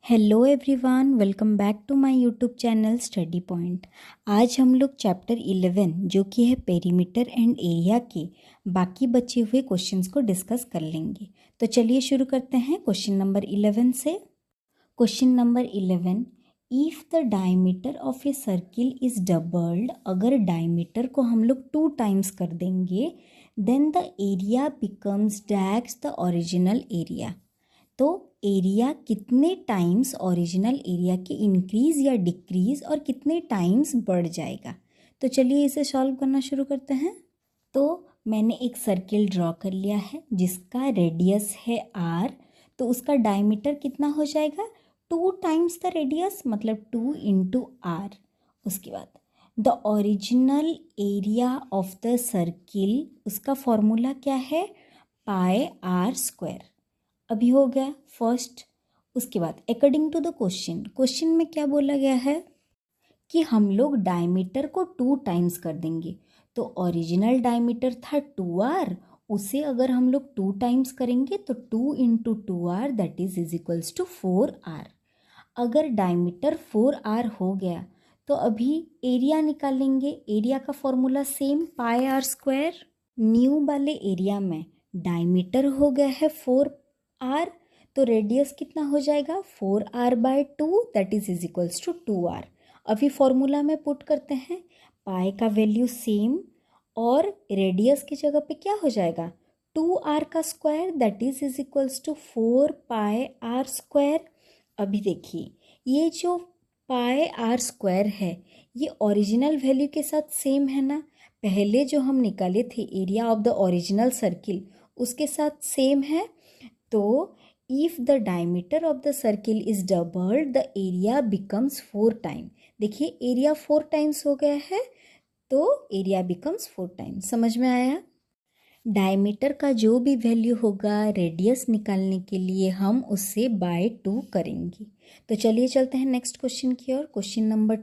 Hello everyone, welcome back to my YouTube channel study point. आज हम लोग chapter 11 जो कि है पेरीमीटर एंड एरिया के बाकी बचे हुए क्वेश्चंस को डिस्कस कर लेंगे। तो चलिए शुरू करते हैं क्वेश्चन नंबर 11 से। Question number 11, if the diameter of a circle is doubled, अगर डायमीटर को हम लोग 2 टाइम्स कर देंगे, then the area becomes dash the original area. तो एरिया कितने टाइम्स ओरिजिनल एरिया के इंक्रीज या डिक्रीज और कितने टाइम्स बढ़ जाएगा। तो चलिए इसे सॉल्व करना शुरू करते हैं। तो मैंने एक सर्किल ड्रॉ कर लिया है जिसका रेडियस है r। तो उसका डायमीटर कितना हो जाएगा, 2 टाइम्स द रेडियस, मतलब 2 इंटू r। उसके बाद the original area of the circle, उसका फॉर्मूला क्या है, पाई r स्क्वायर। अभी हो गया फर्स्ट। उसके बाद अकॉर्डिंग टू द क्वेश्चन में क्या बोला गया है कि हम लोग डायमीटर को 2 टाइम्स कर देंगे। तो ओरिजिनल डायमीटर था 2r, उसे अगर हम लोग 2 टाइम्स करेंगे तो 2 into 2r that is equals to 4r। अगर डायमीटर 4r हो गया तो अभी एरिया निकालेंगे। एरिया का फॉर्मूला सेम, पाई r स्क्वायर। न्यू वाले एरिया में डायमीटर हो गया है 4r, तो रेडियस कितना हो जाएगा 4r/2 that is equals to 2r। अभी फॉर्मूला में पुट करते हैं, पाई का वैल्यू सेम और रेडियस की जगह पे क्या हो जाएगा 2r का square that is equals to 4 pi r square. अभी देखिए ये जो पाई r स्क्वायर है ये ओरिजिनल वैल्यू के साथ सेम है ना, पहले जो हम निकाले थे area of the original circle उसके साथ सेम है। तो if the diameter of the circle is doubled the area becomes 4 time. देखिए एरिया 4 टाइम्स हो गया है तो एरिया बिकम्स 4 टाइम्स। समझ में आया। डायमीटर का जो भी वैल्यू होगा रेडियस निकालने के लिए हम उससे बाय 2 करेंगे। तो चलिए चलते हैं नेक्स्ट क्वेश्चन की ओर। Question number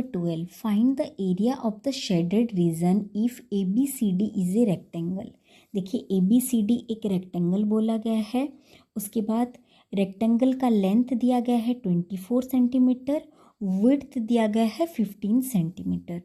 12, find the area of the shaded region if ABCD is a rectangle. देखिए ABCD एक रेक्टेंगल बोला गया है। उसके बाद रेक्टेंगल का लेंथ दिया गया है 24 सेंटीमीटर, विड्थ दिया गया है 15 सेंटीमीटर।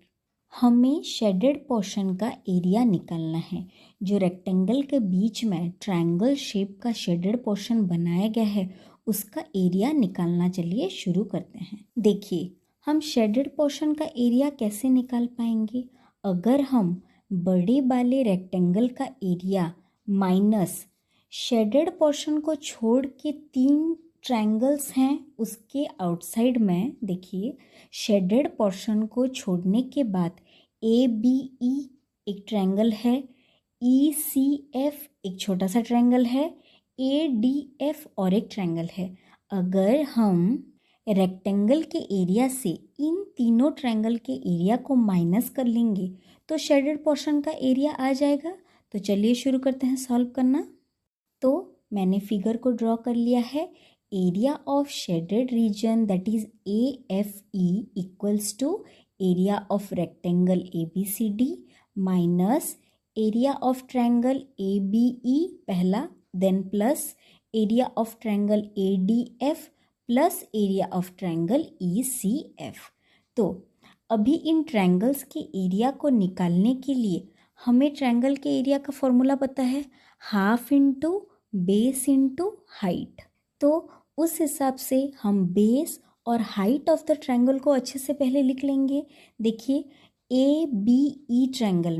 हमें शेडेड पोर्शन का एरिया निकालना है। जो रेक्टेंगल के बीच में ट्रायंगल शेप का शेडेड पोर्शन बनाया गया है उसका एरिया निकालना। चलिए शुरू करते हैं। देखिए हम शेडेड पोर्शन का एरिया कैसे निकाल पाएंगे, अगर हम बड़े वाले रेक्टेंगल का एरिया माइनस शेडेड पोर्शन को छोड़ के 3 ट्रायंगल्स हैं उसके आउटसाइड में, देखिए शेडेड पोर्शन को छोड़ने के बाद ABE एक ट्रायंगल है, ECF एक छोटा सा ट्रायंगल है, ADF और एक ट्रायंगल है। अगर हम रेक्टेंगल के एरिया से इन तीनों ट्रायंगल के एरिया को माइनस कर लेंगे तो शेडेड पोर्शन का एरिया आ जाएगा। तो चलिए शुरू करते हैं सॉल्व करना। तो मैंने फिगर को ड्रॉ कर लिया है। Area of shaded region that is AFE equals to area of rectangle ABCD minus area of triangle ABE पहला, then plus area of triangle ADF plus area of triangle ECF। तो अभी इन triangles के area को निकालने के लिए हमें triangle के एरिया का फॉर्मूला पता है, half into base into height. तो उस हिसाब से हम बेस और हाइट ऑफ द ट्रायंगल को अच्छे से पहले लिख लेंगे। देखिए ABE ट्रायंगल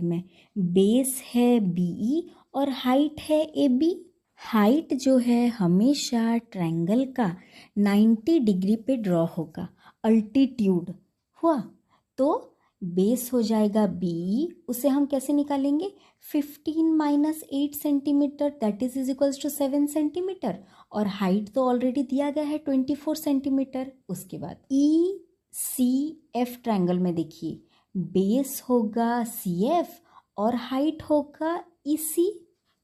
में बेस है BE और हाइट है AB। हाइट जो है हमेशा ट्रायंगल का 90 डिग्री पे ड्रॉ होगा, अल्टीट्यूड हुआ। तो बेस हो जाएगा BE, उसे हम कैसे निकालेंगे 15 minus 8 centimetre that is equals to 7 centimetre, और हाइट तो ऑलरेडी दिया गया है 24 सेंटीमीटर। उसके बाद ECF ट्रायंगल में देखिए बेस होगा CF और हाइट होगा EC।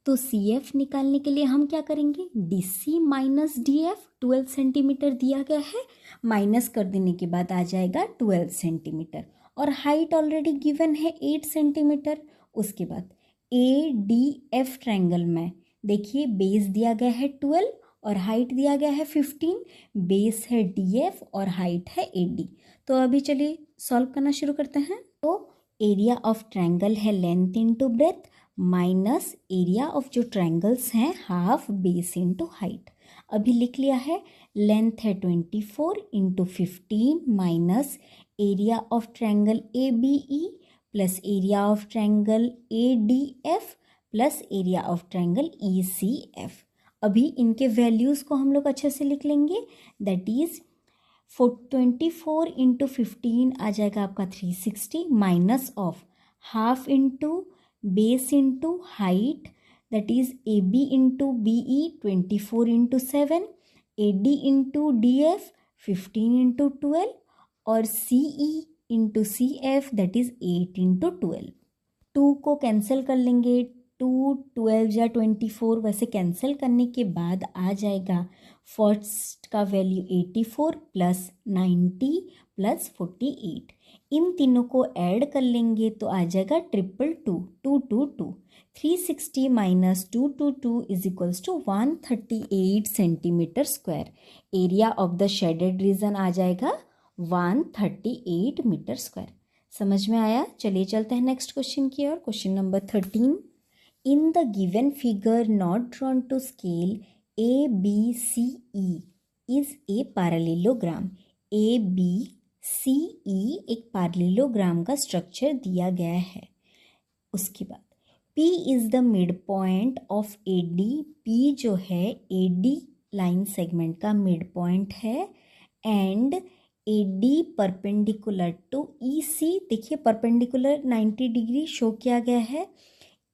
तो CF निकालने के लिए हम क्या करेंगे, DC माइनस DF 12 सेंटीमीटर दिया गया है, माइनस कर देने के बाद आ जाएगा 12 सेंटीमीटर और हाइट ऑलरेडी गिवन है 8 सेंटीमीटर। उसके बाद ADF ट्रायंगल में देखिए बेस दिया गया है 12 और हाइट दिया गया है 15, बेस है DF और हाइट है AD। तो अभी चलिए सॉल्व करना शुरू करते हैं। तो एरिया ऑफ ट्रायंगल है length into breath minus area of जो ट्रायंगल्स हैं हाफ बेस इंटू हाइट। अभी लिख लिया है, लेंथ है 24 into 15 minus area of triangle ABE plus area of triangle ADF plus area of triangle ECF। अभी इनके वैल्यूज़ को हम लोग अच्छे से लिख लेंगे। दैट इज़ 24 इंटू 15 आ जाएगा आपका 360 minus of half into base into height that is AB into BE 24 into 7, AD into DF 15 into 12 और CE into CF that is 8 into 12। 2 को कैंसिल कर लेंगे, 2 12 या 24 वैसे कैंसिल करने के बाद आ जाएगा फर्स्ट का वैल्यू 84 प्लस 90 प्लस 48। इन तीनों को ऐड कर लेंगे तो आ जाएगा 222 222। 360 minus 222 is equals to 138 centimetre square. Area of the shaded region आ जाएगा 138 मीटर स्क्वायर। समझ में आया? चलिए चलते हैं नेक्स्ट क्वेश्चन की ओर। Question number 13, in the given figure not drawn to scale ABCE is a parallelogram. ABCE एक पैरेललोग्राम का स्ट्रक्चर दिया गया है। उसके बाद P is the mid point of AD। P जो है AD लाइन सेगमेंट का मिड पॉइंट है and AD perpendicular to EC। देखिए परपेंडिकुलर 90 डिग्री शो किया गया है।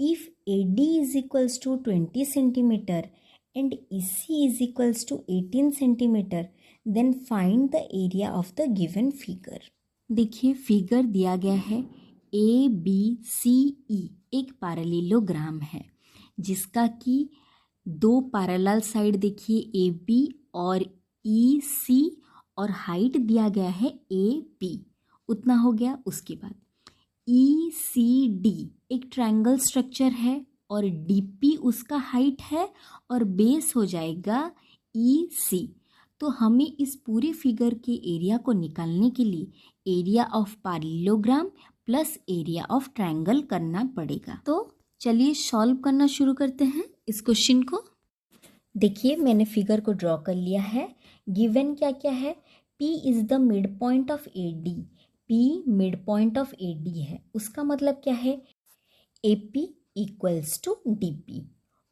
If AD is equals to 20 centimetre and EC is equals to 18 centimetre then find the area of the given figure. देखिए figure दिया गया है ABCE एक पैरेललोग्राम है जिसका कि दो पैरेलल साइड देखिए AB और EC और हाइट दिया गया है AP, उतना हो गया। उसके बाद ECD एक ट्रायंगल स्ट्रक्चर है और DP उसका हाइट है और बेस हो जाएगा EC। तो हमें इस पूरे फिगर के एरिया को निकालने के लिए area of parallelogram plus area of triangle करना पड़ेगा। तो चलिए सॉल्व करना शुरू करते हैं इस क्वेश्चन को। देखिए मैंने फिगर को ड्रॉ कर लिया है। गिवन क्या क्या है? P is the mid point of AD। P mid point of AD है, उसका मतलब क्या है? AP इक्वल्स टू DP,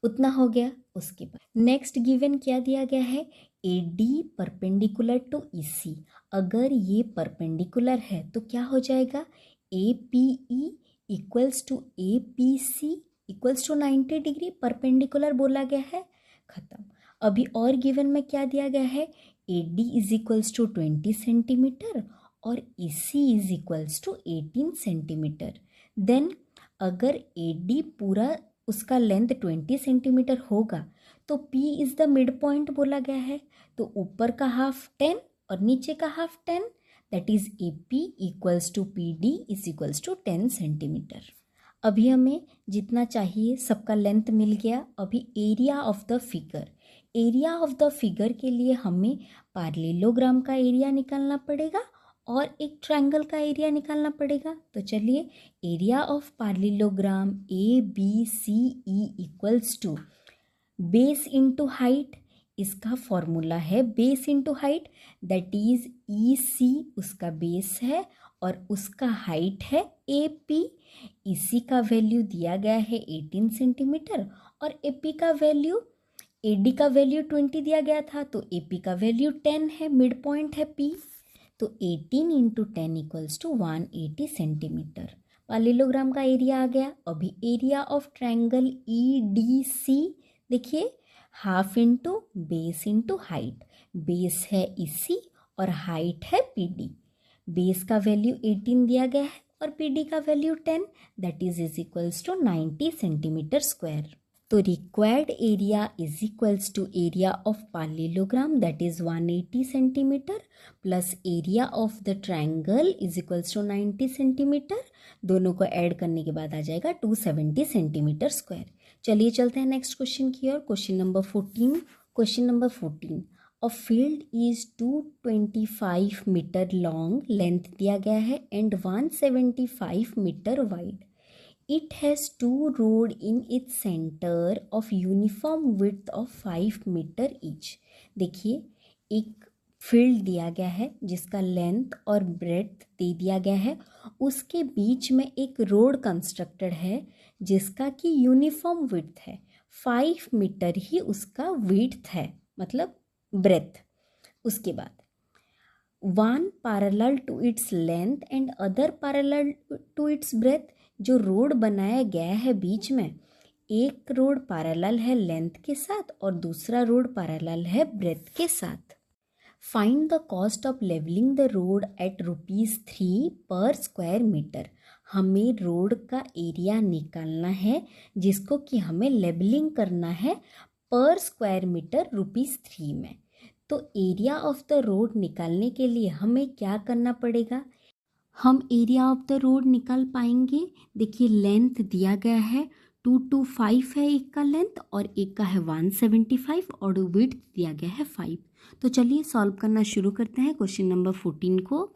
उतना हो गया। उसके बाद नेक्स्ट गिवन क्या दिया गया है? AD perpendicular to EC। अगर ये परपेंडिकुलर है तो क्या हो जाएगा? APE equals to APC equals to 90 degree. Perpendicular बोला गया है, खत्म। अभी और गिवन में क्या दिया गया है? AD is equals to 20 centimetre और EC is equals to 18 centimetre. Then अगर AD पूरा उसका लेंथ 20 सेंटीमीटर होगा तो P is the mid point बोला गया है, तो ऊपर का हाफ 10 और नीचे का half 10 that is AP equals to PD is equals to 10 centimetre. अभी हमें जितना चाहिए सबका लेंथ मिल गया। अभी area of the figure, area of the figure के लिए हमें पैरेललोग्राम का एरिया निकालना पड़ेगा और एक ट्रायंगल का एरिया निकालना पड़ेगा। तो चलिए area of parallelogram ABCE equals to base into height. इसका फॉर्मूला है base into height that is EC उसका बेस है और उसका हाइट है AP। EC का वैल्यू दिया गया है 18 सेंटीमीटर और AP का वैल्यू AD का वैल्यू 20 दिया गया था, तो AP का वैल्यू 10 है, मिड पॉइंट है P। तो 18 into 10 equals to 180 centimetre. Parallelogram का एरिया आ गया। अभी एरिया ऑफ ट्रायंगल EDC देखिए, half into base into height. Base है EC और हाइट है PD। बेस का वैल्यू 18 दिया गया है और PD का value 10 that is equals to 90 centimetre square. तो required area is equals to area of parallelogram that is 180 centimetre plus area of the triangle is equals to 90 centimetre. दोनों को add करने के बाद आ जाएगा 270 सेंटीमीटर स्क्वायर। चलिए चलते हैं नेक्स्ट क्वेश्चन की ओर। Question number 14, question number 14, a field is 225 metre long, length दिया गया है, and 175 metre wide. It has 2 road in its centre of uniform width of 5 metre each. देखिए, एक फील्ड दिया गया है जिसका लेंथ और ब्रेड्थ दे दिया गया है, उसके बीच में एक रोड कंस्ट्रक्टेड है जिसका कि यूनिफॉर्म विड्थ है, 5 मीटर ही उसका विड्थ है, मतलब ब्रेथ. उसके बाद 1 parallel to its length and other parallel to its breadth. जो रोड बनाया गया है बीच में, एक रोड पैरेलल है लेंथ के साथ और दूसरा रोड पैरेलल है ब्रेथ के साथ. Find the cost of levelling the road at ₹3 per square metre. हमें रोड का एरिया निकालना है जिसको कि हमें लेवलिंग करना है पर स्क्वायर मीटर ₹3 में. तो एरिया ऑफ द रोड निकालने के लिए हमें क्या करना पड़ेगा? हम एरिया ऑफ द रोड निकाल पाएंगे. देखिए, लेंथ दिया गया है 225 है एक का लेंथ और एक का है 175 और विड्थ दिया गया है 5. तो चलिए सॉल्व करना शुरू करते हैं क्वेश्चन नंबर 14 को.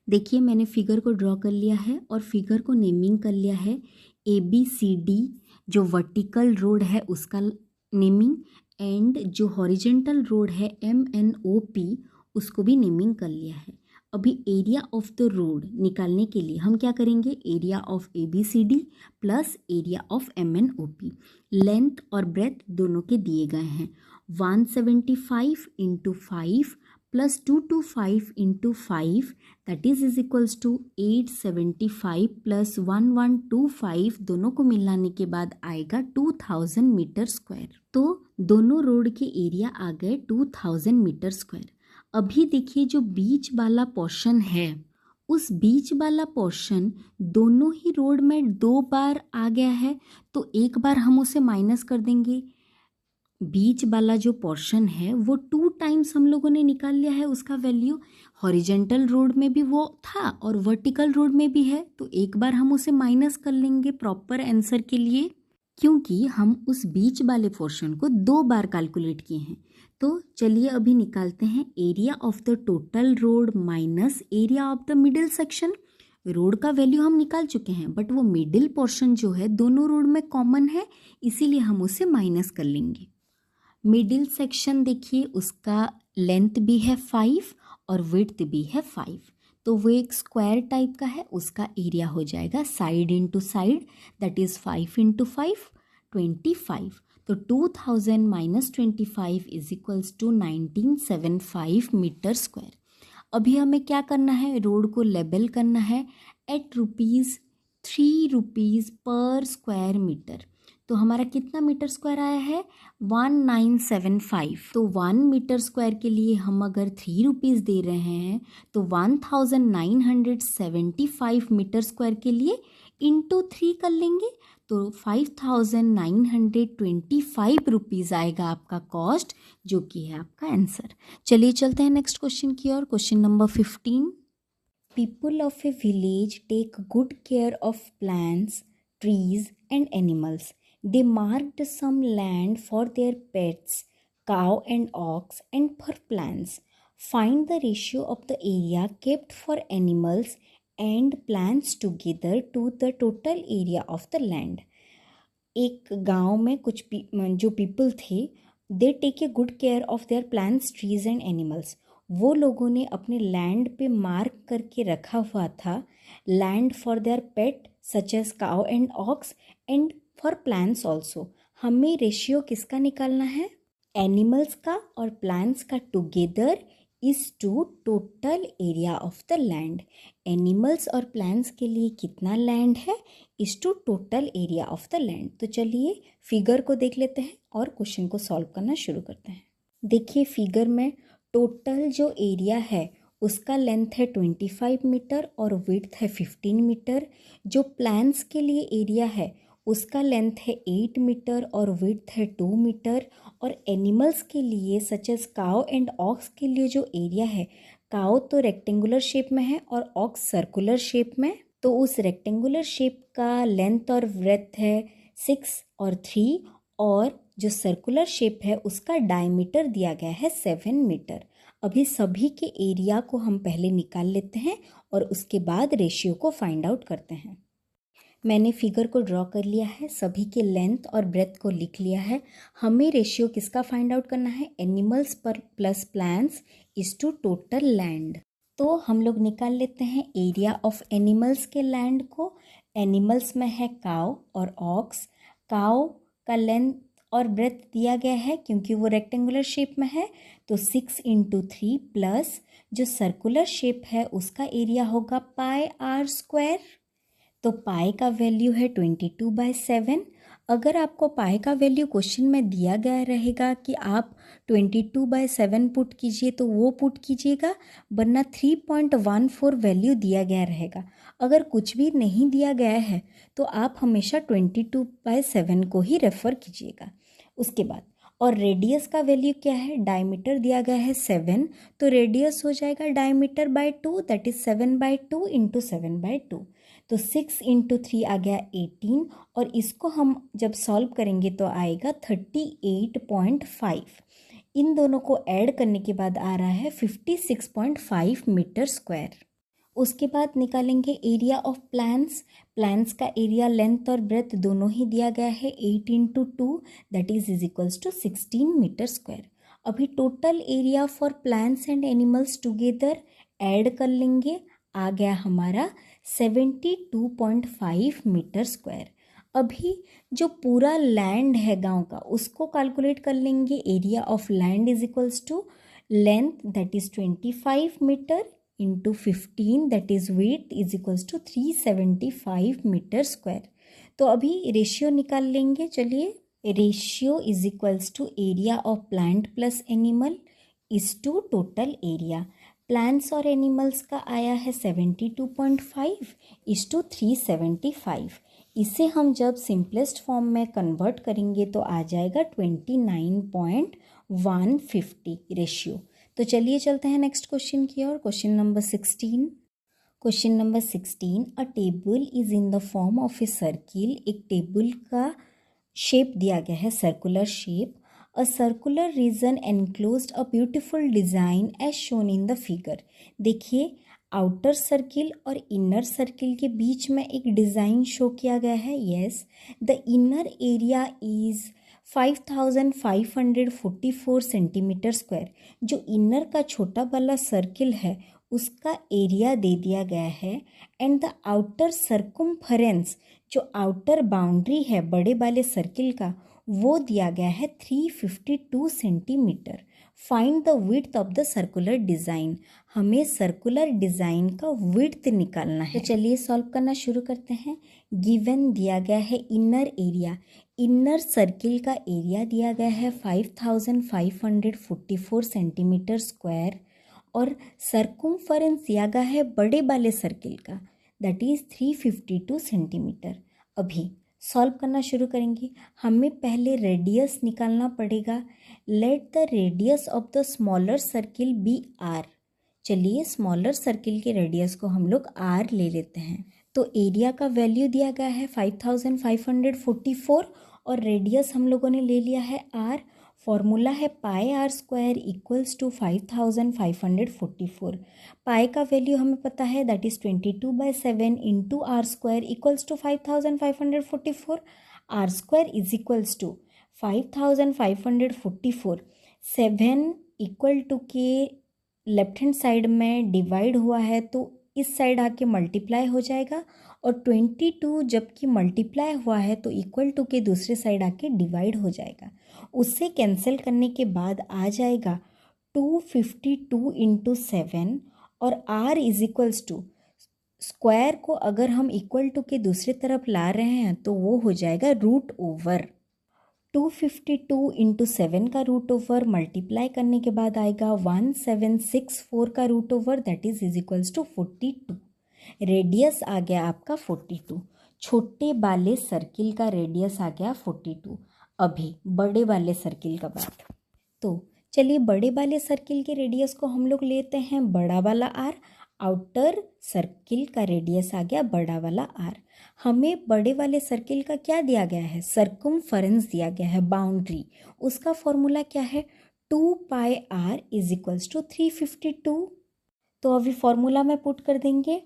देखिए, मैंने फिगर को ड्रॉ कर लिया है और फिगर को नेमिंग कर लिया है. ABCD जो वर्टिकल रोड है उसका नेमिंग, एंड जो हॉरिजेंटल रोड है MNOP उसको भी नेमिंग कर लिया है. अभी एरिया ऑफ द रोड निकालने के लिए हम क्या करेंगे? Area of ABCD plus area of MNOP. Length और ब्रेथ दोनों के दिए गए हैं. 175 into 5 plus 225 into 5 that is equals to 875 plus 1125. दोनों को मिलाने के बाद आएगा 2000 मीटर स्क्वायर. तो दोनों रोड के एरिया आ गए 2000 मीटर स्क्वायर. अभी देखिए, जो बीच वाला पोर्शन है उस बीच वाला पोर्शन दोनों ही रोड में 2 बार आ गया है, तो एक बार हम उसे माइनस कर देंगे. बीच वाला जो पोर्शन है वो 2 टाइम्स हम लोगों ने निकाल लिया है उसका वैल्यू. हॉरिजेंटल रोड में भी वो था और वर्टिकल रोड में भी है, तो एक बार हम उसे माइनस कर लेंगे प्रॉपर आंसर के लिए, क्योंकि हम उस बीच वाले पोर्शन को 2 बार कैलकुलेट किए हैं. तो चलिए अभी निकालते हैं area of the total road minus area of the middle section. Road का वैल्यू हम निकाल चुके हैं, बट वो मिडिल पोर्शन जो है दोनों रोड में कॉमन है, इसीलिए हम उसे माइनस कर लेंगे. मिडिल सेक्शन देखिए, उसका लेंथ भी है 5 और विड्थ भी है 5, तो वो एक स्क्वायर टाइप का है. उसका एरिया हो जाएगा side into side, that is 5 into 5 25. तो 2000 minus 25 is equals to 1975 metre square. अभी हमें क्या करना है? रोड को लेबल करना है एट ₹3 पर स्क्वायर मीटर. तो हमारा कितना मीटर स्क्वायर आया है? 1975. तो 1 मीटर स्क्वायर के लिए हम अगर ₹3 दे रहे हैं तो 1975 मीटर स्क्वायर के लिए इंटू 3 कर लेंगे, तो 5925 आएगा आपका कॉस्ट, जो कि है आपका आंसर. चलिए चलते हैं नेक्स्ट क्वेश्चन की ओर. Question number 15. People of a village take good care of plants, trees and animals. They marked some land for their pets, cow and ox, and for plants. Find the ratio of the area kept for animals and plants together to the total area of the land. एक गांव में कुछ जो people थे, they take a good care of their plants, trees and animals. वो लोगों ने अपने लैंड पे मार्क करके रखा हुआ था land for their pet such as cow and ox and for plants also. हमें रेशियो किसका निकालना है? एनिमल्स का और प्लांट्स का together is to total area of the land. Animals और प्लांट्स के लिए कितना लैंड है? Is to total area of the land. तो चलिए फिगर को देख लेते हैं और क्वेश्चन को सॉल्व करना शुरू करते हैं. देखिए, फिगर में टोटल जो एरिया है उसका लेंथ है 25 मीटर और विड्थ है 15 मीटर. जो प्लांट्स के लिए एरिया है उसका लेंथ है 8 मीटर और विड्थ है 2 मीटर. और एनिमल्स के लिए such as cow and ox के लिए जो एरिया है, काउ तो रेक्टेंगुलर शेप में है और ऑक्स सर्कुलर शेप में, तो उस रेक्टेंगुलर शेप का लेंथ और ब्रेथ है 6 और 3, और जो सर्कुलर शेप है उसका डायमीटर दिया गया है 7 मीटर। अभी सभी के एरिया को हम पहले निकाल लेते हैं और उसके बाद रेशियो को फाइंड आउट करते हैं। मैंने फिगर को ड्रॉ कर लिया है, सभी के लेंथ और ब्रेथ को लिख लिया है। हमें रेशियो किसका फाइंड आउट करना है? एनिमल्स पर plus plants is to total land. तो हम लोग निकाल लेते हैं एरिया ऑफ एनिमल्स के लैंड को। एनिमल्स में है काउ और ऑक्स। काउ का लेंथ और ब्रेथ दिया गया है क्योंकि वो रेक्टेंगुलर शेप में है, तो 6 × 3 प्लस जो सर्कुलर शेप है उसका एरिया होगा πr²। तो पाई का वैल्यू है 22/7। अगर आपको पाई का वैल्यू क्वेश्चन में दिया गया रहेगा कि आप 22/7 पुट कीजिए तो वो पुट कीजिएगा, वरना 3.14 वैल्यू दिया गया रहेगा। अगर कुछ भी नहीं दिया गया है तो आप हमेशा 22/7 को ही रेफर कीजिएगा। उसके बाद और रेडियस का वैल्यू क्या है? डायमीटर दिया गया है 7, तो रेडियस हो जाएगा डायमीटर बाय 2, दैट इज 7/2 × 7/2। तो 6 × 3 आ गया 18, और इसको हम जब सॉल्व करेंगे तो आएगा 38.5। इन दोनों को ऐड करने के बाद आ रहा है 56.5 मीटर स्क्वायर। उसके बाद निकालेंगे एरिया ऑफ प्लांट्स। प्लांट्स का एरिया लेंथ और ब्रेथ दोनों ही दिया गया है 8 × 2, that is equals to 16 metre square. अभी total area for plants and animals together add कर लेंगे, आ गया हमारा 72.5 मीटर स्क्वायर। अभी जो पूरा लैंड है गांव का उसको कैलकुलेट कर लेंगे। Area of land is equals to length that is 25 metre into 15 that is width is equals to 375 metre square. तो अभी रेशियो निकाल लेंगे। चलिए, ratio is equals to area of plant plus animal is to total area. Plants और animals का आया है 72.5 is to 375। इसे हम जब सिंपलेस्ट फॉर्म में कन्वर्ट करेंगे तो आ जाएगा 29.150 रेशियो। तो चलिए चलते हैं नेक्स्ट क्वेश्चन की ओर। Question number 16। Question number 16, a table is in the form of a circle. एक टेबल का शेप दिया गया है, circular shape. A circular region enclosed a beautiful design as shown in the figure। देखिए, outer circle और inner circle के बीच में एक डिज़ाइन शो किया गया है। Yes, the inner area is 5544 centimetre square. जो इनर का छोटा वाला सर्किल है उसका एरिया दे दिया गया है, एंड द आउटर सर्कम्फरेंस, जो आउटर बाउंड्री है बड़े वाले सर्किल का, वो दिया गया है 352 centimetre. Find the width of the circular design. हमें सर्कुलर डिज़ाइन का विड्थ निकालना है। तो चलिए सॉल्व करना शुरू करते हैं। गिवन दिया गया है इनर एरिया। इनर सर्किल का एरिया दिया गया है 5544 सेंटीमीटर स्क्वायर, और सर्कम्फरेंस दिया गया है बड़े वाले सर्किल का, दैट इज़ 352 सेंटीमीटर। अभी सॉल्व करना शुरू करेंगे। हमें पहले रेडियस निकालना पड़ेगा। Let the radius of the smaller circle be r. चलिए, स्मॉलर सर्किल के रेडियस को हम लोग आर ले लेते हैं। तो एरिया का वैल्यू दिया गया है 5544 और रेडियस हम लोगों ने ले लिया है आर। फॉर्मूला है πr² इक्वल्स टू 5544। पाई का वैल्यू हमें पता है, that is 22/7 into r² equals to 5544। r² is equals to 5544। 7 equal to के लेफ्ट हैंड साइड में डिवाइड हुआ है तो इस साइड आके मल्टीप्लाई हो जाएगा, और 22 जबकि मल्टीप्लाई हुआ है तो इक्वल टू के दूसरे साइड आके डिवाइड हो जाएगा। उससे कैंसिल करने के बाद आ जाएगा 252 × 7, और r is equals to square को अगर हम इक्वल टू के दूसरे तरफ ला रहे हैं तो वो हो जाएगा √ओवर। 252 × 7 का √ओवर मल्टीप्लाई करने के बाद आएगा 1764 का √ओवर, that is equals to 42। Radius आ गया आपका 42। छोटे वाले सर्किल का रेडियस आ गया 42। अभी बड़े वाले सर्किल का बात। तो चलिए, बड़े वाले सर्किल के रेडियस को हम लोग लेते हैं बड़ा वाला आर। आउटर सर्किल का रेडियस आ गया बड़ा वाला r। हमें बड़े वाले सर्किल का क्या दिया गया है, सर्कमफरेंस दिया गया है, बाउंड्री। उसका फॉर्मूला क्या है, 2 पाई r इज इक्वल्स टू 352। तो अभी फॉर्मूला में पुट कर देंगे,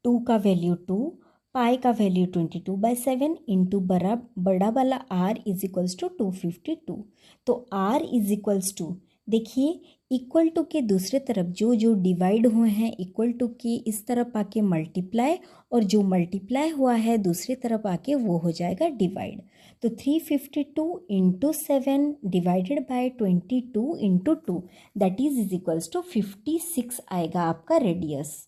2 का वैल्यू 2, पाई का वैल्यू 22/7 इंटू बड़ा वाला r इज इक्वल्स टू 252। तो r इज इक्वल्स टू, देखिए इक्वल टू के दूसरे तरफ जो जो डिवाइड हुए हैं इक्वल टू के इस तरफ आके मल्टीप्लाई, और जो मल्टीप्लाई हुआ है दूसरी तरफ आके वो हो जाएगा डिवाइड। तो 352 into 7 divided by 22 into 2 that is equals to 56 आएगा आपका रेडियस।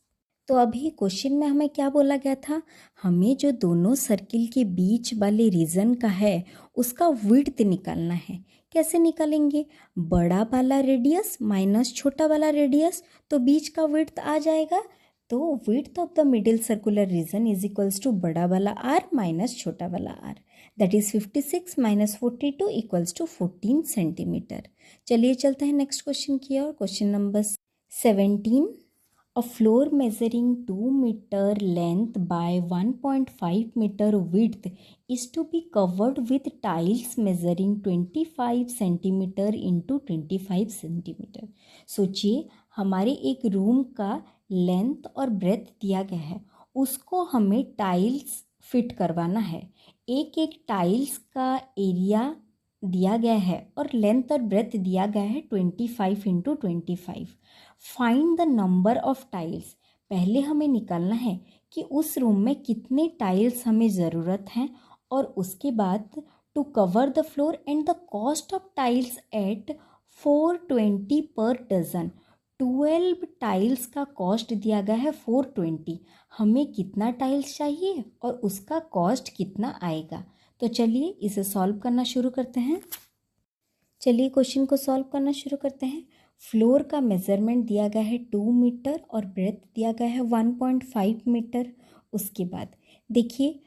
तो अभी क्वेश्चन में हमें क्या बोला गया था, हमें जो दोनों सर्किल के बीच वाले रीजन का है उसका विड्थ निकालना है। कैसे निकालेंगे, बड़ा वाला रेडियस माइनस छोटा वाला रेडियस, तो बीच का विड्थ आ जाएगा। तो width of the middle circular region is equals to बड़ा वाला आर माइनस छोटा वाला R, that is 56 minus 42 equals to 14 centimetre. चलिए चलते हैं नेक्स्ट क्वेश्चन की ओर। Question number 17, a floor measuring 2 meter length by 1.5 meter width is to be covered with tiles measuring 25 centimeter into 25 centimeter। सोचिए हमारे एक रूम का लेंथ और ब्रेथ दिया गया है, उसको हमें टाइल्स फिट करवाना है। एक एक टाइल्स का एरिया दिया गया है और लेंथ और ब्रेथ दिया गया है 25 into 25। Find the number of tiles, पहले हमें निकालना है कि उस रूम में कितने टाइल्स हमें ज़रूरत हैं, और उसके बाद to cover the floor and the cost of tiles at 420 per dozen. 12 tiles का कॉस्ट दिया गया है 420, हमें कितना टाइल्स चाहिए और उसका कॉस्ट कितना आएगा। तो चलिए इसे सॉल्व करना शुरू करते हैं। चलिए क्वेश्चन को सॉल्व करना शुरू करते हैं। फ्लोर का मेज़रमेंट दिया गया है 2 मीटर और ब्रेथ दिया गया है 1.5 मीटर। उसके बाद देखिए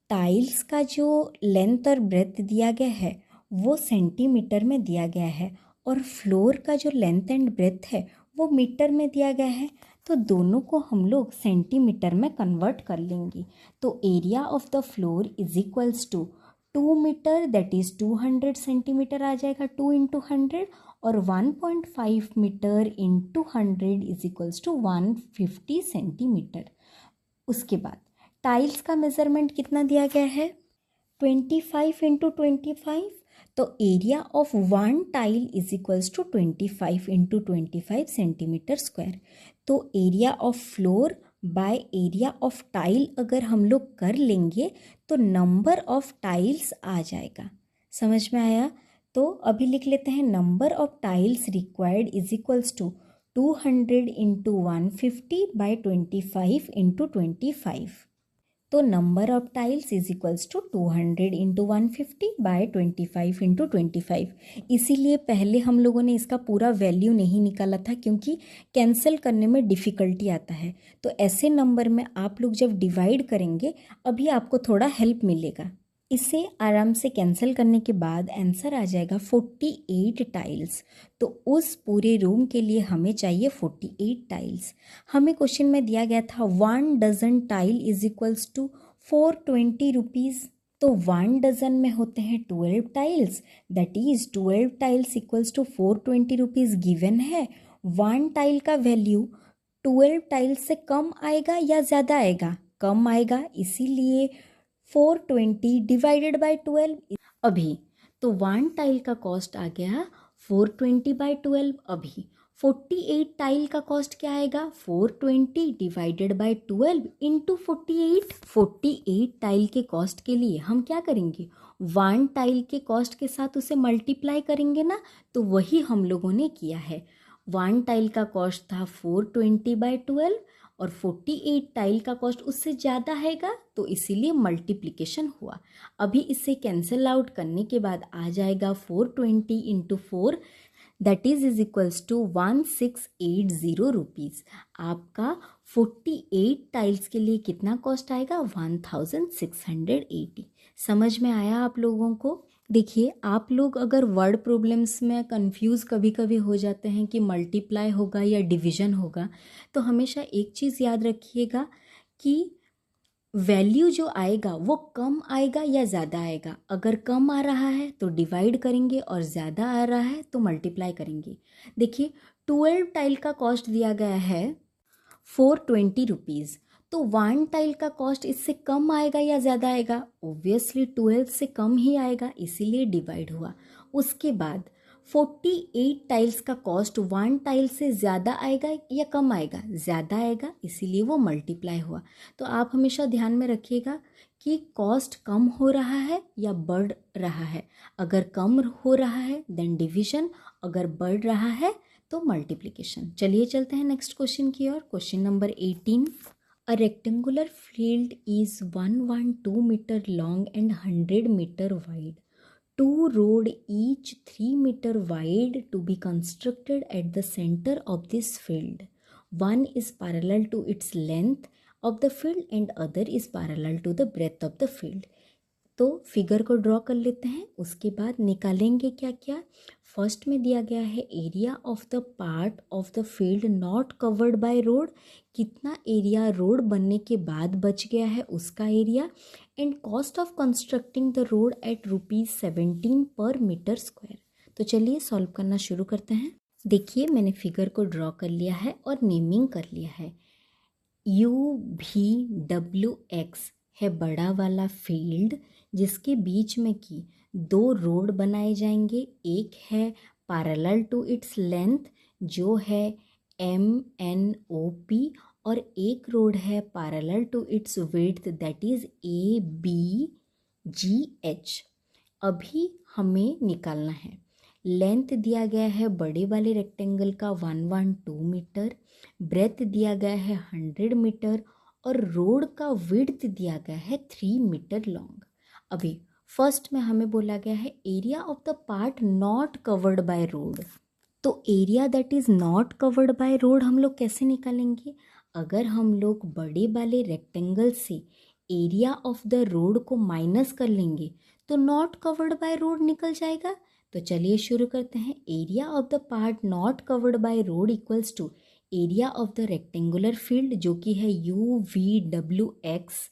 टाइल्स का जो लेंथ और ब्रेथ दिया गया है वो सेंटीमीटर में दिया गया है, और फ्लोर का जो लेंथ एंड ब्रेथ है वो मीटर में दिया गया है। तो दोनों को हम लोग सेंटीमीटर में कन्वर्ट कर लेंगे। तो area of the floor is equals to 2 metre that is 200 centimetre आ जाएगा, 2 इंटू 100, और 1.5 metre into 100 is equals to 150 centimetre. उसके बाद टाइल्स का मेज़रमेंट कितना दिया गया है, 25 इंटू 25। तो area of one tile is equals to 25 into 25 centimetre square. तो area of floor by area of tile अगर हम लोग कर लेंगे तो नंबर ऑफ टाइल्स आ जाएगा। समझ में आया? तो अभी लिख लेते हैं, number of tiles required is equals to 200 into 150 by 25 into 25। तो number of tiles is equals to 200 into 150 by 25 into 25। इसीलिए पहले हम लोगों ने इसका पूरा वैल्यू नहीं निकाला था, क्योंकि कैंसिल करने में डिफ़िकल्टी आता है। तो ऐसे नंबर में आप लोग जब डिवाइड करेंगे अभी आपको थोड़ा हेल्प मिलेगा। इसे आराम से कैंसिल करने के बाद आंसर आ जाएगा 48 टाइल्स। तो उस पूरे रूम के लिए हमें चाहिए 48 टाइल्स। हमें क्वेश्चन में दिया गया था 1 dozen tile is equals to 420 rupees. तो 1 डजन में होते हैं 12 tiles, that is 12 tiles equals to 420 rupees given है। 1 टाइल का वैल्यू 12 टाइल्स से कम आएगा या ज़्यादा आएगा? कम आएगा, इसीलिए 420 डिवाइडेड बाई 12 अभी। तो 1 टाइल का कॉस्ट आ गया 420 बाई 12 अभी। 48 टाइल का कॉस्ट क्या आएगा, 420 डिवाइडेड बाई 12 इंटू 48। 48 टाइल के कॉस्ट के लिए हम क्या करेंगे, 1 टाइल के कॉस्ट के साथ उसे मल्टीप्लाई करेंगे ना, तो वही हम लोगों ने किया है। 1 टाइल का कॉस्ट था 420 बाई 12 और 48 टाइल का कॉस्ट उससे ज़्यादा हैगा, तो इसीलिए मल्टीप्लिकेशन हुआ। अभी इसे कैंसिल आउट करने के बाद आ जाएगा 420 into 4 that is equals to 1680 rupees. आपका 48 टाइल्स के लिए कितना कॉस्ट आएगा, 1680। समझ में आया आप लोगों को? देखिए, आप लोग अगर वर्ड प्रॉब्लम्स में कंफ्यूज कभी कभी हो जाते हैं कि मल्टीप्लाई होगा या डिवीजन होगा, तो हमेशा एक चीज़ याद रखिएगा कि वैल्यू जो आएगा वो कम आएगा या ज़्यादा आएगा। अगर कम आ रहा है तो डिवाइड करेंगे और ज़्यादा आ रहा है तो मल्टीप्लाई करेंगे। देखिए, 12 टाइल का कॉस्ट दिया गया है 420 रुपीज़, तो 1 टाइल का कॉस्ट इससे कम आएगा या ज़्यादा आएगा? ऑब्वियसली 12 से कम ही आएगा, इसीलिए डिवाइड हुआ। उसके बाद 48 टाइल्स का कॉस्ट 1 टाइल से ज़्यादा आएगा या कम आएगा? ज़्यादा आएगा, इसीलिए वो मल्टीप्लाई हुआ। तो आप हमेशा ध्यान में रखिएगा कि कॉस्ट कम हो रहा है या बढ़ रहा है। अगर कम हो रहा है देन डिवीजन, अगर बढ़ रहा है तो मल्टीप्लिकेशन। चलिए चलते हैं नेक्स्ट क्वेश्चन की ओर। Question number 18, a rectangular field is 112 metre long and 100 metre wide. Two road each 3 meter wide to be constructed at the center of this field. One is parallel to its length of the field and other is parallel to the breadth of the field. तो figure को draw कर लेते हैं, उसके बाद निकालेंगे क्या क्या। फर्स्ट में दिया गया है area of the part of the field not covered by road, कितना एरिया रोड बनने के बाद बच गया है उसका area, and cost of constructing the road at ₹17 per metre square. तो चलिए सॉल्व करना शुरू करते हैं। देखिए, मैंने फिगर को ड्रॉ कर लिया है और नेमिंग कर लिया है। UVWX है बड़ा वाला फील्ड, जिसके बीच में की 2 रोड बनाए जाएंगे। एक है पैरेलल टू इट्स लेंथ जो है MNOP, और एक रोड है parallel to its width that is ABGH। अभी हमें निकालना है, लेंथ दिया गया है बड़े वाले रेक्टेंगल का 112 मीटर, ब्रेथ दिया गया है 100 मीटर, और रोड का विड्थ दिया गया है 3 मीटर लॉन्ग। अभी फर्स्ट में हमें बोला गया है area of the part not covered by road. तो area that is not covered by road हम लोग कैसे निकालेंगे? अगर हम लोग बड़े वाले रेक्टेंगल से एरिया ऑफ द रोड को माइनस कर लेंगे तो नॉट कवर्ड बाय रोड निकल जाएगा। तो चलिए शुरू करते हैं। Area of the part not covered by road equals to area of the rectangular field जो कि है UVWX,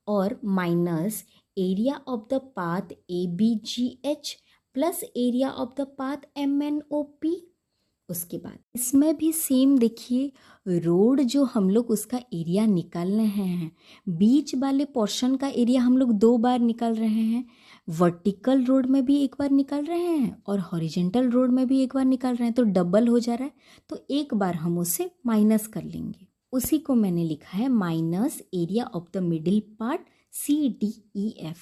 और minus area of the path ABGH plus area of the path MNOP। उसके बाद इसमें भी सेम देखिए, रोड जो हम लोग उसका एरिया निकाल रहे हैं, बीच वाले पोर्शन का एरिया हम लोग 2 बार निकाल रहे हैं। वर्टिकल रोड में भी एक बार निकाल रहे हैं और हॉरिजेंटल रोड में भी एक बार निकाल रहे हैं, तो डबल हो जा रहा है। तो एक बार हम उसे माइनस कर लेंगे, उसी को मैंने लिखा है minus area of the middle part CDEF।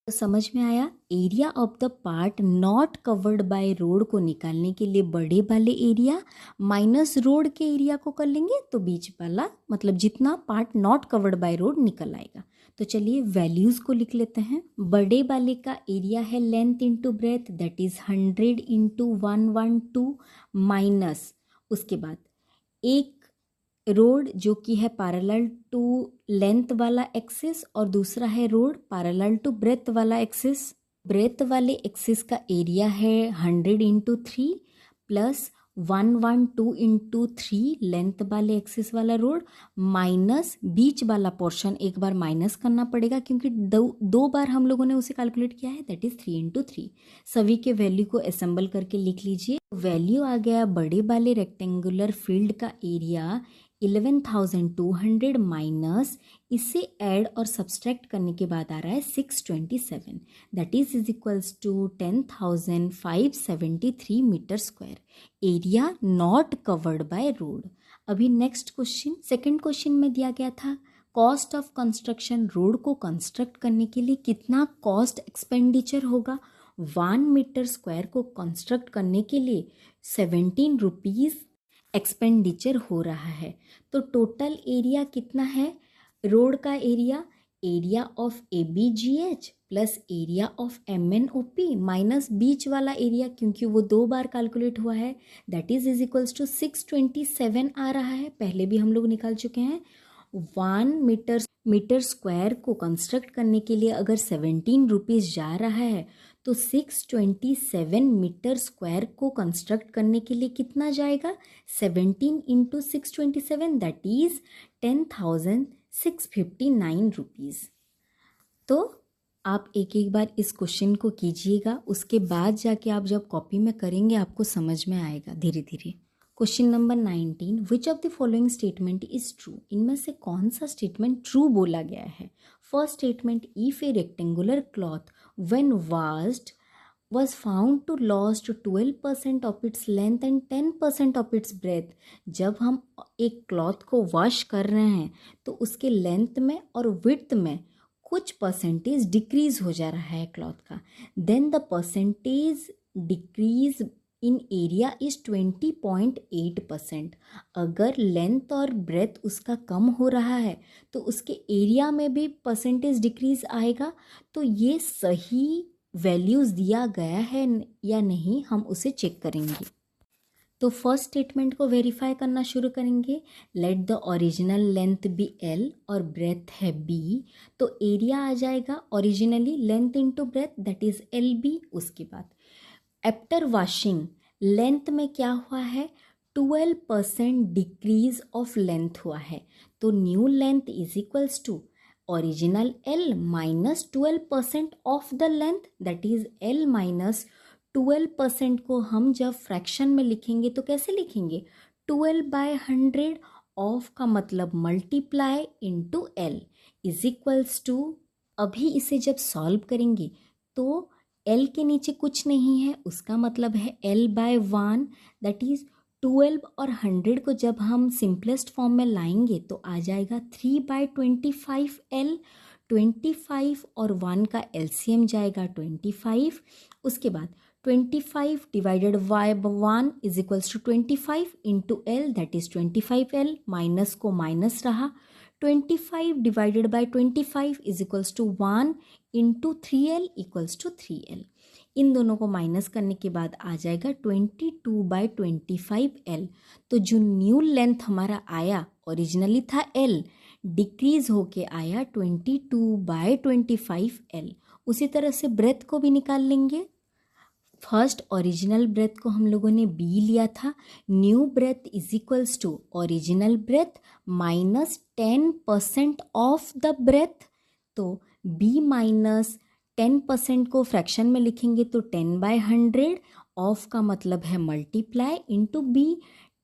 तो समझ में आया? Area of the part not covered by road को निकालने के लिए बड़े वाले एरिया माइनस रोड के एरिया को कर लेंगे तो बीच वाला मतलब जितना part not covered by road निकल आएगा। तो चलिए वैल्यूज़ को लिख लेते हैं। बड़े वाले का एरिया है length into breadth that is 100 into 112 minus, उसके बाद एक रोड जो कि है पैरेलल टू लेंथ वाला एक्सिस और दूसरा है रोड पैरेलल टू ब्रेथ वाला एक्सिस। ब्रेथ वाले एक्सिस का एरिया है 100 इंटू 3 प्लस 112 इंटू 3 लेंथ वाले एक्सिस वाला रोड, माइनस बीच वाला पोर्शन एक बार माइनस करना पड़ेगा क्योंकि दो बार हम लोगों ने उसे कैलकुलेट किया है, दैट इज 3 इंटू 3। सभी के वैल्यू को असेंबल करके लिख लीजिए। वैल्यू आ गया बड़े वाले रेक्टेंगुलर फील्ड का एरिया 11,200 माइनस, इसे ऐड और सब्सट्रैक्ट करने के बाद आ रहा है 627, that is equals to 10,573 metre square. Area not covered by road. अभी नेक्स्ट क्वेश्चन, सेकंड क्वेश्चन में दिया गया था कॉस्ट ऑफ कंस्ट्रक्शन, रोड को कंस्ट्रक्ट करने के लिए कितना कॉस्ट एक्सपेंडिचर होगा। 1 मीटर स्क्वायर को कंस्ट्रक्ट करने के लिए 17 रुपीज़ एक्सपेंडिचर हो रहा है। तो टोटल एरिया कितना है रोड का? Area of ABGH plus area of MNOP minus बीच वाला एरिया क्योंकि वो 2 बार कैलकुलेट हुआ है, दैट इज इक्वल्स टू 627 आ रहा है। पहले भी हम लोग निकाल चुके हैं। 1 मीटर स्क्वायर को कंस्ट्रक्ट करने के लिए अगर 17 रुपीज़ जा रहा है तो 627 मीटर स्क्वायर को कंस्ट्रक्ट करने के लिए कितना जाएगा? 17 इंटू 627 दैट इज 10,659 रुपीज़। तो आप एक एक बार इस क्वेश्चन को कीजिएगा, उसके बाद जाके आप जब कॉपी में करेंगे आपको समझ में आएगा धीरे धीरे। Question number 19, which of the following statement is true? इनमें से कौन सा स्टेटमेंट ट्रू बोला गया है? First statement, if A rectangular cloth when washed was found to lost 12% of its length and 10% of its breadth। जब हम एक क्लॉथ को वॉश कर रहे हैं तो उसके लेंथ में और विड्थ में कुछ परसेंटेज डिक्रीज हो जा रहा है क्लॉथ का, then the percentage decrease in area is 20.8%। अगर लेंथ और ब्रेथ उसका कम हो रहा है तो उसके एरिया में भी परसेंटेज डिक्रीज आएगा। तो ये सही वैल्यूज़ दिया गया है या नहीं, हम उसे चेक करेंगे। तो फर्स्ट स्टेटमेंट को वेरीफाई करना शुरू करेंगे। Let the original length be L और ब्रेथ है बी, तो एरिया आ जाएगा originally length into breadth that is L B. उसके बाद आफ्टर वॉशिंग लेंथ में क्या हुआ है? 12% डिक्रीज ऑफ लेंथ हुआ है, तो new length is equals to original L minus 12% of the length that is L minus 12% को हम जब फ्रैक्शन में लिखेंगे तो कैसे लिखेंगे? 12/100 ऑफ का मतलब multiply into L is equals to, अभी इसे जब सॉल्व करेंगे तो L के नीचे कुछ नहीं है, उसका मतलब है L/1 दैट इज 12 और 100 को जब हम सिंपलेस्ट फॉर्म में लाएंगे तो आ जाएगा 3/25L। 25 और 1 का LCM जाएगा 25। उसके बाद 25 divided by 1 is equals to 25 into L that is 25L, minus को माइनस रहा। 25 divided by 25 is equals to 1 into 3L equals to 3L। इन दोनों को माइनस करने के बाद आ जाएगा 22/25L। तो जो न्यू लेंथ हमारा आया ओरिजिनली था L, डिक्रीज होके आया 22/25L। उसी तरह से ब्रेथ को भी निकाल लेंगे। फर्स्ट ओरिजिनल ब्रेथ को हम लोगों ने B लिया था, new breadth is equals to original breadth minus 10% of the breadth. तो B माइनस 10% को फ्रैक्शन में लिखेंगे तो 10/100 ऑफ का मतलब है मल्टीप्लाई इंटू B।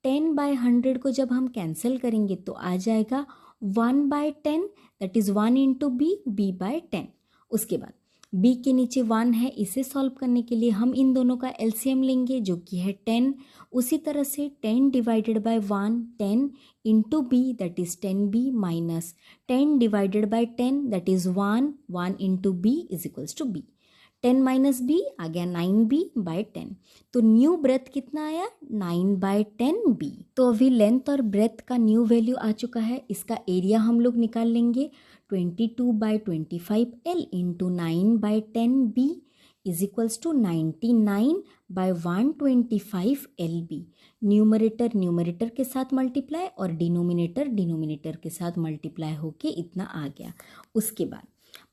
10/100 को जब हम कैंसिल करेंगे तो आ जाएगा 1/10 दैट इज 1 इंटू B/10। उसके बाद B के नीचे 1 है, इसे सॉल्व करने के लिए हम इन दोनों का LCM लेंगे जो कि है 10। उसी तरह से 10 divided by 1 10 into B that is 10B minus 10 divided by 10 that is 1 into B is equals to B। 10 minus B आ गया 9B/10। तो न्यू ब्रेथ कितना आया? 9/10B। तो अभी लेंथ और ब्रेथ का न्यू वैल्यू आ चुका है, इसका एरिया हम लोग निकाल लेंगे। 22/25L into 9/10B is equals to 99/125LB। Numerator के साथ मल्टीप्लाई और डिनोमिनेटर के साथ मल्टीप्लाई होके इतना आ गया। उसके बाद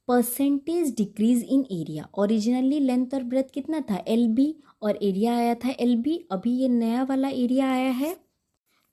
percentage decrease in area, originally length और ब्रेथ कितना था? LB और एरिया आया था LB, अभी ये नया वाला एरिया आया है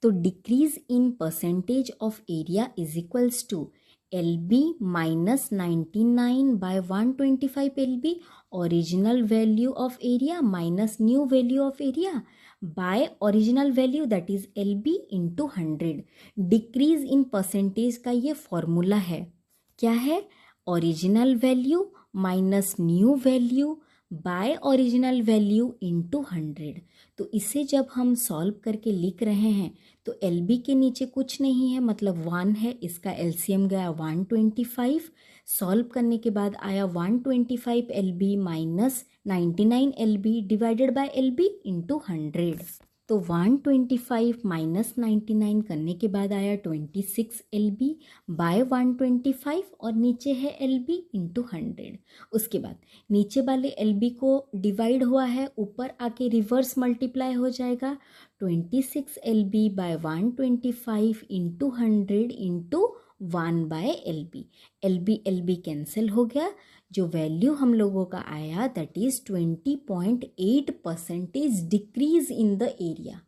तो decrease in percentage of area is equals to LB minus 99/125LB original value of area minus new value of area by original value that is LB into 100। Decrease in percentage का ये formula है, क्या है? Original value minus new value by original value into 100। तो इसे जब हम solve करके लिख रहे हैं तो LB के नीचे कुछ नहीं है मतलब 1 है, इसका LCM गया 125। सॉल्व करने के बाद आया 125LB minus 99LB divided by LB into 100। तो 125 माइनस 99 करने के बाद आया 26LB बाय 125 और नीचे है LB इंटू 100। उसके बाद नीचे वाले LB को डिवाइड हुआ है, ऊपर आके रिवर्स मल्टीप्लाई हो जाएगा। 26LB by 125 into 100 into 1/LB। LB cancel हो गया, जो वैल्यू हम लोगों का आया that is 20.8% decrease in the area.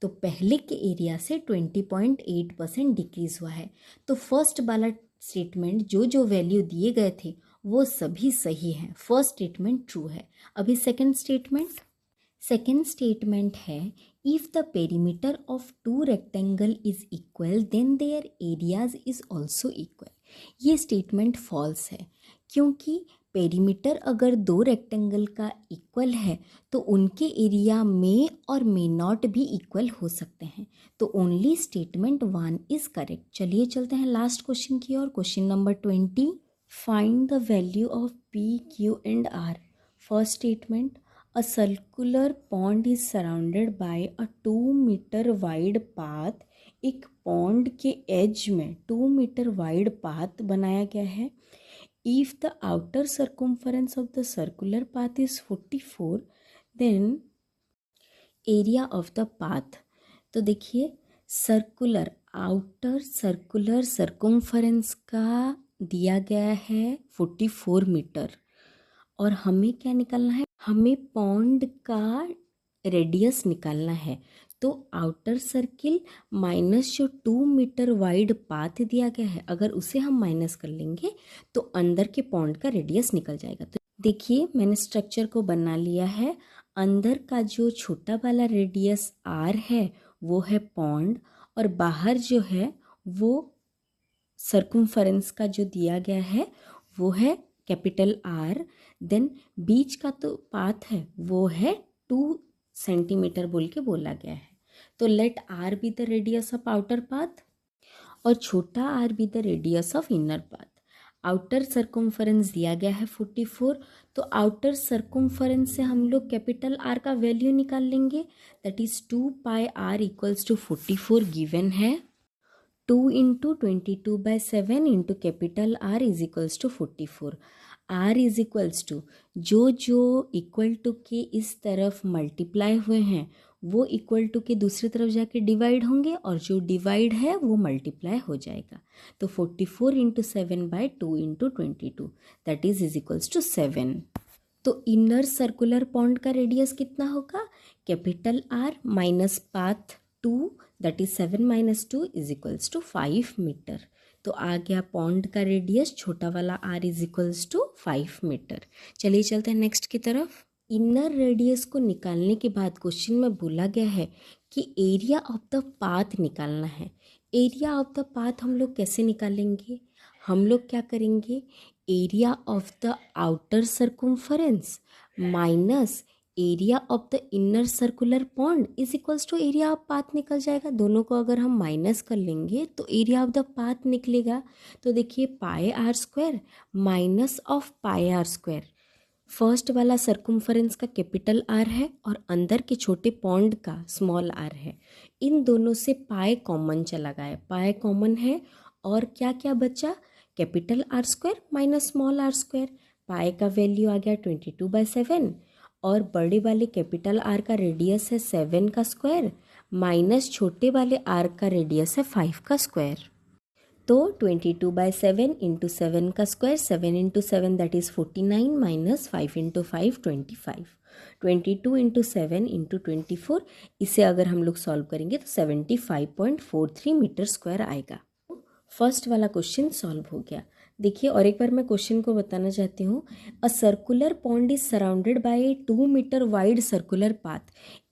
तो पहले के एरिया से 20.8% डिक्रीज हुआ है। तो फर्स्ट वाला स्टेटमेंट जो वैल्यू दिए गए थे वो सभी सही हैं, फर्स्ट स्टेटमेंट ट्रू है। अभी सेकंड स्टेटमेंट है if the perimeter of two rectangle is equal then their areas is also equal. ये स्टेटमेंट फॉल्स है, क्योंकि पेरीमीटर अगर दो रेक्टेंगल का इक्वल है तो उनके एरिया में और मे नॉट भी इक्वल हो सकते हैं। तो ओनली स्टेटमेंट 1 इज करेक्ट। चलिए चलते हैं लास्ट क्वेश्चन की ओर। Question number 20, find the value of P Q and R. First statement, a circular pond is surrounded by a 2 metre wide path. एक पॉन्ड के एज में 2 मीटर वाइड पाथ बनाया गया है। If the outer circumference of the circular path is 44, then area of the path। तो देखिए outer circular circumference का दिया गया है 44 मीटर, और हमें क्या निकालना है, हमें पॉन्ड का रेडियस निकालना है। तो आउटर सर्किल माइनस जो 2 मीटर वाइड पाथ दिया गया है, अगर उसे हम माइनस कर लेंगे तो अंदर के पॉन्ड का रेडियस निकल जाएगा। तो देखिए मैंने स्ट्रक्चर को बना लिया है। अंदर का जो छोटा वाला रेडियस आर है वो है पॉन्ड, और बाहर जो है वो सर्कम्फरेंस का जो दिया गया है वो है कैपिटल आर। देन बीच का तो पाथ है वो है 2 सेंटीमीटर बोल के बोला गया है। तो let R be the radius of outer path और छोटा R be the radius of inner path. Outer circumference दिया गया है 44, तो आउटर सर्कम्फरेंस से हम लोग कैपिटल आर का वैल्यू निकाल लेंगे, that is 2 pi R equals to 44 given है। 2 into 22/7 into capital R is equals to 44। R is equals to जो इक्वल टू के इस तरफ मल्टीप्लाई हुए हैं वो इक्वल टू के दूसरी तरफ जाके डिवाइड होंगे, और जो डिवाइड है वो मल्टीप्लाई हो जाएगा। तो 44 into 7/2 into 22 that is equals to 7। तो इनर सर्कुलर पॉन्ड का रेडियस कितना होगा, capital R minus path 2 that is 7 minus 2 is equals to 5 metre. तो आ गया पॉन्ड का रेडियस छोटा वाला R is equals to 5 metre. चलिए चलते हैं नेक्स्ट की तरफ। इनर रेडियस को निकालने के बाद क्वेश्चन में बोला गया है कि एरिया ऑफ द पाथ निकालना है। एरिया ऑफ द पाथ हम लोग कैसे निकालेंगे, हम लोग क्या करेंगे, area of the outer circumference minus area of the inner circular pond is equals to area of path निकल जाएगा। दोनों को अगर हम माइनस कर लेंगे तो एरिया ऑफ द पाथ निकलेगा। तो देखिए pi R square minus of pi R square, first वाला सर्कम्फरेंस का कैपिटल आर है और अंदर के छोटे पॉन्ड का स्मॉल आर है। इन दोनों से पाई कॉमन चला गया, पाई कॉमन है और क्या क्या बचा, capital R square minus small R square. Pi का वैल्यू आ गया 22/7, और बड़े वाले कैपिटल आर का रेडियस है 7 का स्क्वायर माइनस छोटे वाले आर का रेडियस है 5 का स्क्वायर। तो 22/7 इंटू 7 का square, 7 into 7 that is 49 minus 5 into 5 25। 22 into 7 into 24, इसे अगर हम लोग सॉल्व करेंगे तो 75.43 मीटर स्क्वायर आएगा। फर्स्ट वाला क्वेश्चन सॉल्व हो गया। देखिए और एक बार मैं क्वेश्चन को बताना चाहती हूँ। A circular pond is surrounded by a 2 metre wide circular path.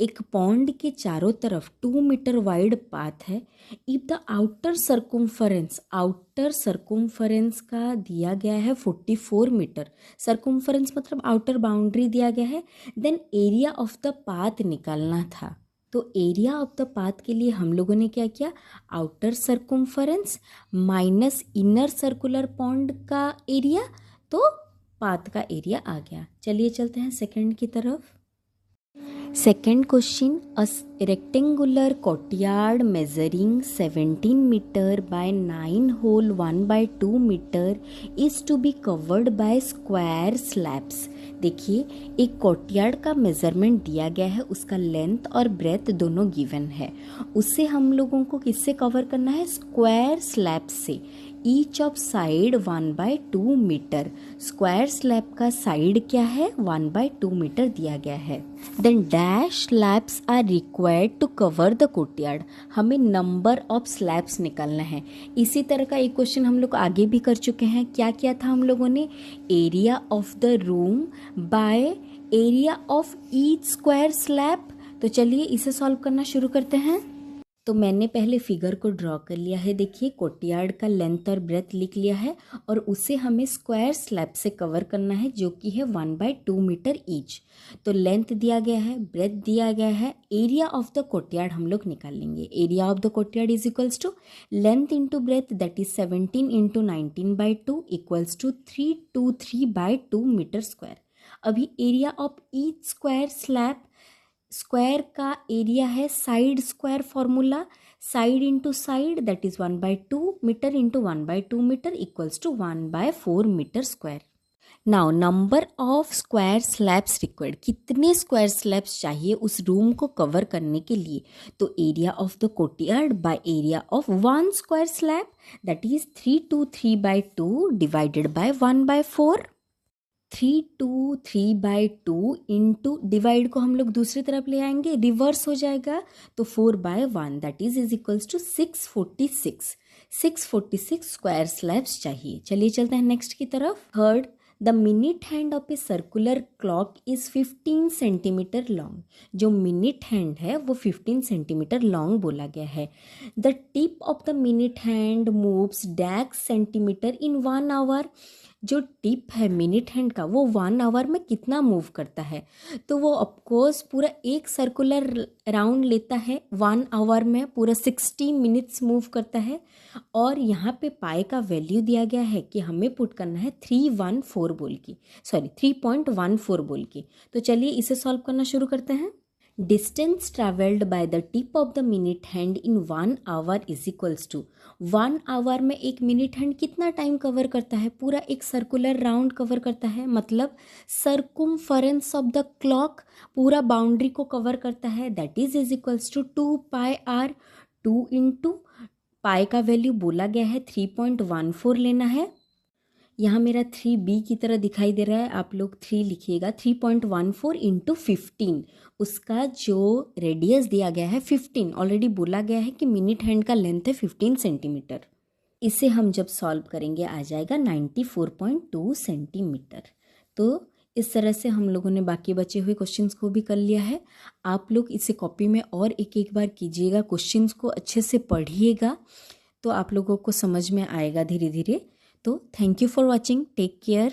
एक पॉन्ड के चारों तरफ 2 मीटर वाइड पाथ है। इफ द आउटर सर्कम्फरेंस का दिया गया है 44 मीटर, सर्कम्फरेंस मतलब आउटर बाउंड्री दिया गया है, then area of the path निकालना था। तो एरिया ऑफ द पाथ के लिए हम लोगों ने क्या किया, outer circumference minus inner circular pond का एरिया, तो पाथ का एरिया आ गया। चलिए चलते हैं सेकंड की तरफ। Second question, a rectangular courtyard measuring 17 metre by 9 whole 1/2 metre is to be covered by square slabs. देखिए, एक कोर्टयार्ड का मेजरमेंट दिया गया है, उसका लेंथ और ब्रेथ दोनों गिवन है। उससे हम लोगों को किससे कवर करना है? स्क्वायर स्लैब से। Each of side 1/2 metre. Square slab का साइड क्या है? 1/2 मीटर दिया गया है। Then dash slabs are required to cover the courtyard. हमें नंबर ऑफ स्लैब्स निकालना है। इसी तरह का एक क्वेश्चन हम लोग आगे भी कर चुके हैं। क्या किया था हम लोगों ने? Area of the room bye area of each square slab. तो चलिए इसे सॉल्व करना शुरू करते हैं। तो मैंने पहले फिगर को ड्रॉ कर लिया है। देखिए, कोर्टयार्ड का लेंथ और ब्रेथ लिख लिया है और उसे हमें स्क्वायर स्लैब से कवर करना है, जो कि है 1/2 मीटर ईच। तो लेंथ दिया गया है, ब्रेथ दिया गया है, एरिया ऑफ द कोर्टयार्ड हम लोग निकाल लेंगे। Area of the courtyard is equals to length into breadth, that is 17 into 19/2 equals to 323/2 metre square. अभी area of each square slab, square का एरिया है side square formula, side into side that is 1/2 metre into 1/2 metre equals to 1/4 metre square. Now number of square slabs required, कितने square slabs चाहिए उस room को cover करने के लिए? तो area of the courtyard bye area of one square slab, that is 323/2 divided by 1/4। 323/2 into divide को हम लोग दूसरी तरफ ले आएंगे, रिवर्स हो जाएगा, तो 4/1 that is equals to 646 square slabs चाहिए। चलिए चलते हैं नेक्स्ट की तरफ। Third, the minute hand of a circular clock is 15 centimetre long. जो मिनट हैंड है वो 15 सेंटीमीटर लॉन्ग बोला गया है। The tip of the minute hand moves dash centimetre in 1 hour. जो टिप है मिनट हैंड का वो 1 आवर में कितना मूव करता है? तो वो ऑफकोर्स पूरा एक सर्कुलर राउंड लेता है 1 आवर में, पूरा 60 मिनट्स मूव करता है। और यहाँ पे पाई का वैल्यू दिया गया है कि हमें पुट करना है 3.14 बोल के। तो चलिए इसे सॉल्व करना शुरू करते हैं। Distance travelled by the tip of the minute hand in 1 hour is equals to 1 hour में एक मिनट हैंड कितना टाइम कवर करता है? पूरा एक सर्कुलर राउंड कवर करता है, मतलब सर्कुम्फरेंस ऑफ द क्लॉक पूरा बाउंड्री को कवर करता है, that is equals to 2πr। 2 इंटू पाई का वैल्यू बोला गया है 3.14 लेना है। यहाँ मेरा 3b की तरह दिखाई दे रहा है, आप लोग 3 लिखिएगा। 3.14 इंटू 15, उसका जो रेडियस दिया गया है 15, ऑलरेडी बोला गया है कि मिनट हैंड का लेंथ है 15 सेंटीमीटर। इसे हम जब सॉल्व करेंगे आ जाएगा 94.2 सेंटीमीटर। तो इस तरह से हम लोगों ने बाकी बचे हुए क्वेश्चंस को भी कर लिया है। आप लोग इसे कॉपी में और एक बार कीजिएगा, क्वेश्चंस को अच्छे से पढ़िएगा, तो आप लोगों को समझ में आएगा धीरे धीरे। तो thank you for watching, take care.